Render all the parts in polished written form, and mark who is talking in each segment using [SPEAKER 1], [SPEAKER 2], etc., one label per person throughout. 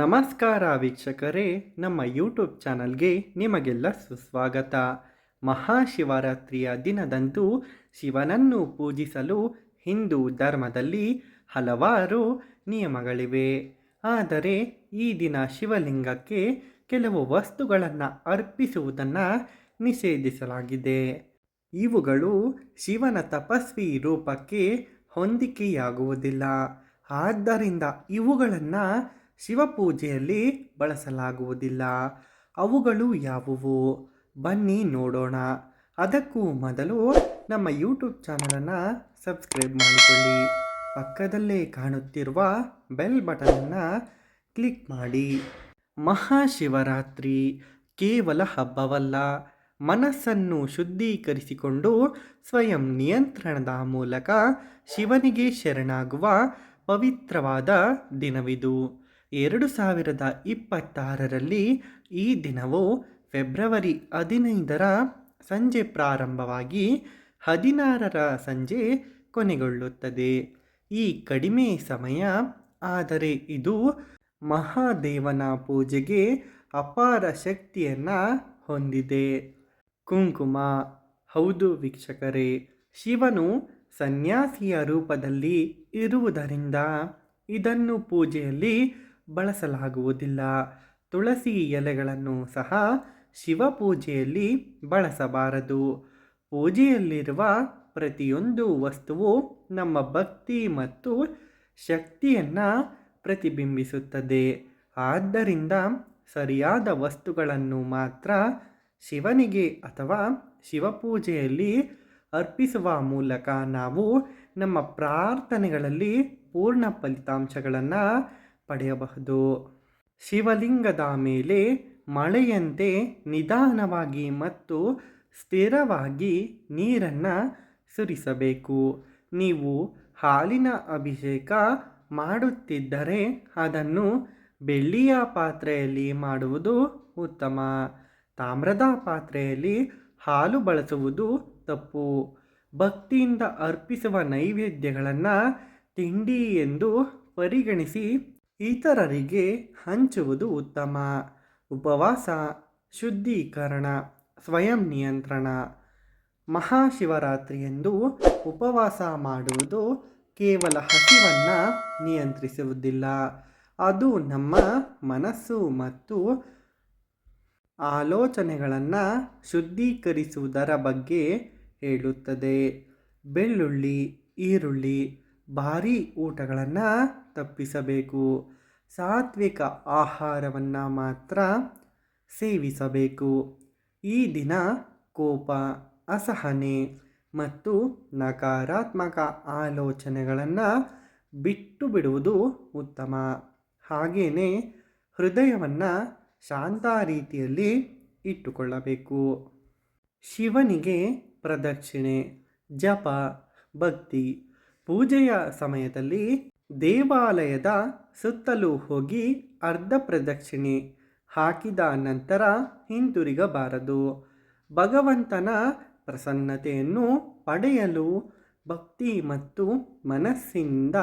[SPEAKER 1] ನಮಸ್ಕಾರ ವೀಕ್ಷಕರೇ, ನಮ್ಮ ಯೂಟ್ಯೂಬ್ ಚಾನಲ್ಗೆ ನಿಮಗೆಲ್ಲ ಸುಸ್ವಾಗತ. ಮಹಾಶಿವರಾತ್ರಿಯ ದಿನದಂದು ಶಿವನನ್ನು ಪೂಜಿಸಲು ಹಿಂದೂ ಧರ್ಮದಲ್ಲಿ ಹಲವಾರು ನಿಯಮಗಳಿವೆ. ಆದರೆ ಈ ದಿನ ಶಿವಲಿಂಗಕ್ಕೆ ಕೆಲವು ವಸ್ತುಗಳನ್ನು ಅರ್ಪಿಸುವುದನ್ನು ನಿಷೇಧಿಸಲಾಗಿದೆ. ಇವುಗಳು ಶಿವನ ತಪಸ್ವಿ ರೂಪಕ್ಕೆ ಹೊಂದಿಕೆಯಾಗುವುದಿಲ್ಲ. ಆದ್ದರಿಂದ ಇವುಗಳನ್ನು ಶಿವಪೂಜೆಯಲ್ಲಿ ಬಳಸಲಾಗುವುದಿಲ್ಲ. ಅವುಗಳು ಯಾವುವು? ಬನ್ನಿ ನೋಡೋಣ. ಅದಕ್ಕೂ ಮೊದಲು ನಮ್ಮ ಯೂಟ್ಯೂಬ್ ಚಾನಲನ್ನು ಸಬ್ಸ್ಕ್ರೈಬ್ ಮಾಡಿಕೊಳ್ಳಿ. ಪಕ್ಕದಲ್ಲೇ ಕಾಣುತ್ತಿರುವ ಬೆಲ್ ಬಟನನ್ನು ಕ್ಲಿಕ್ ಮಾಡಿ. ಮಹಾಶಿವರಾತ್ರಿ ಕೇವಲ ಹಬ್ಬವಲ್ಲ, ಮನಸ್ಸನ್ನು ಶುದ್ಧೀಕರಿಸಿಕೊಂಡು ಸ್ವಯಂ ನಿಯಂತ್ರಣದ ಮೂಲಕ ಶಿವನಿಗೆ ಶರಣಾಗುವ ಪವಿತ್ರವಾದ ದಿನವಿದು. 2026ರಲ್ಲಿ ಈ ದಿನವು ಫೆಬ್ರವರಿ 15ರ ಸಂಜೆ ಪ್ರಾರಂಭವಾಗಿ 16ರ ಸಂಜೆ ಕೊನೆಗೊಳ್ಳುತ್ತದೆ. ಈ ಕಡಿಮೆ ಸಮಯ, ಆದರೆ ಇದು ಮಹಾದೇವನ ಪೂಜೆಗೆ ಅಪಾರ ಶಕ್ತಿಯನ್ನು ಹೊಂದಿದೆ. ಕುಂಕುಮ. ಹೌದು ವೀಕ್ಷಕರೇ, ಶಿವನು ಸನ್ಯಾಸಿಯ ರೂಪದಲ್ಲಿ ಇರುವುದರಿಂದ ಇದನ್ನು ಪೂಜೆಯಲ್ಲಿ ಬಳಸಲಾಗುವುದಿಲ್ಲ. ತುಳಸಿ ಎಲೆಗಳನ್ನು ಸಹ ಶಿವಪೂಜೆಯಲ್ಲಿ ಬಳಸಬಾರದು. ಪೂಜೆಯಲ್ಲಿರುವ ಪ್ರತಿಯೊಂದು ವಸ್ತುವು ನಮ್ಮ ಭಕ್ತಿ ಮತ್ತು ಶಕ್ತಿಯನ್ನು ಪ್ರತಿಬಿಂಬಿಸುತ್ತದೆ. ಆದ್ದರಿಂದ ಸರಿಯಾದ ವಸ್ತುಗಳನ್ನು ಮಾತ್ರ ಶಿವನಿಗೆ ಅಥವಾ ಶಿವಪೂಜೆಯಲ್ಲಿ ಅರ್ಪಿಸುವ ಮೂಲಕ ನಾವು ನಮ್ಮ ಪ್ರಾರ್ಥನೆಗಳಲ್ಲಿ ಪೂರ್ಣ ಫಲಿತಾಂಶಗಳನ್ನು ಪಡೆಯಬಹುದು. ಶಿವಲಿಂಗದ ಮೇಲೆ ಮಳೆಯಂತೆ ನಿಧಾನವಾಗಿ ಮತ್ತು ಸ್ಥಿರವಾಗಿ ನೀರನ್ನು ಸುರಿಸಬೇಕು. ನೀವು ಹಾಲಿನ ಅಭಿಷೇಕ ಮಾಡುತ್ತಿದ್ದರೆ ಅದನ್ನು ಬೆಳ್ಳಿಯ ಪಾತ್ರೆಯಲ್ಲಿ ಮಾಡುವುದು ಉತ್ತಮ. ತಾಮ್ರದ ಪಾತ್ರೆಯಲ್ಲಿ ಹಾಲು ಬಳಸುವುದು ತಪ್ಪು. ಭಕ್ತಿಯಿಂದ ಅರ್ಪಿಸುವ ನೈವೇದ್ಯಗಳನ್ನು ತಿಂಡಿ ಎಂದು ಪರಿಗಣಿಸಿ ಇತರರಿಗೆ ಹಂಚುವುದು ಉತ್ತಮ. ಉಪವಾಸ, ಶುದ್ಧೀಕರಣ, ಸ್ವಯಂ ನಿಯಂತ್ರಣ. ಮಹಾಶಿವರಾತ್ರಿಯಂದು ಉಪವಾಸ ಮಾಡುವುದು ಕೇವಲ ಹಸಿವನ್ನು ನಿಯಂತ್ರಿಸುವುದಿಲ್ಲ, ಅದು ನಮ್ಮ ಮನಸ್ಸು ಮತ್ತು ಆಲೋಚನೆಗಳನ್ನು ಶುದ್ಧೀಕರಿಸುವುದರ ಬಗ್ಗೆ ಹೇಳುತ್ತದೆ. ಬೆಳ್ಳುಳ್ಳಿ, ಈರುಳ್ಳಿ, ಭಾರೀ ಊಟಗಳನ್ನು ತಪ್ಪಿಸಬೇಕು. ಸಾತ್ವಿಕ ಆಹಾರವನ್ನು ಮಾತ್ರ ಸೇವಿಸಬೇಕು. ಈ ದಿನ ಕೋಪ, ಅಸಹನೆ ಮತ್ತು ನಕಾರಾತ್ಮಕ ಆಲೋಚನೆಗಳನ್ನು ಬಿಟ್ಟು ಬಿಡುವುದು ಉತ್ತಮ. ಹಾಗೆಯೇ ಹೃದಯವನ್ನು ಶಾಂತ ರೀತಿಯಲ್ಲಿ ಇಟ್ಟುಕೊಳ್ಳಬೇಕು. ಶಿವನಿಗೆ ಪ್ರದಕ್ಷಿಣೆ, ಜಪ, ಭಕ್ತಿ. ಪೂಜೆಯ ಸಮಯದಲ್ಲಿ ದೇವಾಲಯದ ಸುತ್ತಲೂ ಹೋಗಿ ಅರ್ಧ ಪ್ರದಕ್ಷಿಣೆ ಹಾಕಿದ ನಂತರ ಹಿಂತಿರುಗಬಾರದು. ಭಗವಂತನ ಪ್ರಸನ್ನತೆಯನ್ನು ಪಡೆಯಲು ಭಕ್ತಿ ಮತ್ತು ಮನಸ್ಸಿನಿಂದ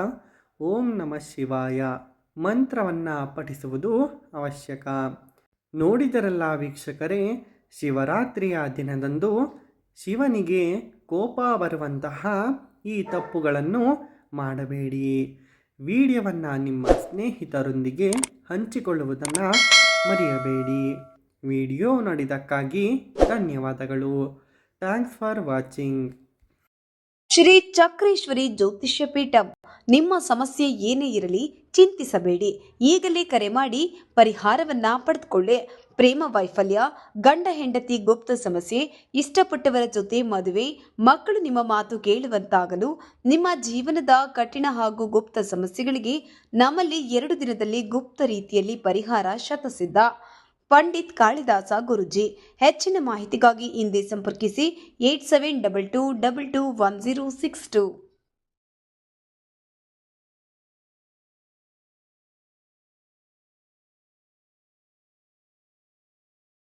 [SPEAKER 1] ಓಂ ನಮಃ ಶಿವಾಯ ಮಂತ್ರವನ್ನು ಪಠಿಸುವುದು ಅವಶ್ಯಕ. ನೋಡಿದರಲ್ಲ ವೀಕ್ಷಕರೇ, ಶಿವರಾತ್ರಿಯ ದಿನದಂದು ಶಿವನಿಗೆ ಕೋಪ ಬರುವಂತಹ ಈ ತಪ್ಪುಗಳನ್ನು ಮಾಡಬೇಡಿ. ವಿಡಿಯೋವನ್ನು ನಿಮ್ಮ ಸ್ನೇಹಿತರೊಂದಿಗೆ ಹಂಚಿಕೊಳ್ಳುವುದನ್ನು ಮರೆಯಬೇಡಿ. ವಿಡಿಯೋ ನೋಡಿದ್ದಕ್ಕಾಗಿ ಧನ್ಯವಾದಗಳು. Thanks for watching.
[SPEAKER 2] Shri Chakreshwari ಜ್ಯೋತಿಷ್ಯ ಪೀಠಂ. ನಿಮ್ಮ ಸಮಸ್ಯೆ ಏನೇ ಇರಲಿ ಚಿಂತಿಸಬೇಡಿ, ಈಗಲೇ ಕರೆ ಮಾಡಿ ಪರಿಹಾರವನ್ನ ಪಡೆದುಕೊಳ್ಳಿ. ಪ್ರೇಮ ವೈಫಲ್ಯ, ಗಂಡ ಹೆಂಡತಿ ಗುಪ್ತ ಸಮಸ್ಯೆ, ಇಷ್ಟಪಟ್ಟವರ ಜೊತೆ ಮದುವೆ, ಮಕ್ಕಳು ನಿಮ್ಮ ಮಾತು ಕೇಳುವಂತಾಗಲು, ನಿಮ್ಮ ಜೀವನದ ಕಠಿಣ ಹಾಗೂ ಗುಪ್ತ ಸಮಸ್ಯೆಗಳಿಗೆ ನಮ್ಮಲ್ಲಿ 2 ದಿನದಲ್ಲಿ ಗುಪ್ತ ರೀತಿಯಲ್ಲಿ ಪರಿಹಾರ ಶತಸಿದ್ಧ. ಪಂಡಿತ್ ಕಾಳಿದಾಸ ಗುರುಜಿ. ಹೆಚ್ಚಿನ ಮಾಹಿತಿಗಾಗಿ ಹಿಂದೆ ಸಂಪರ್ಕಿಸಿ 8722221062.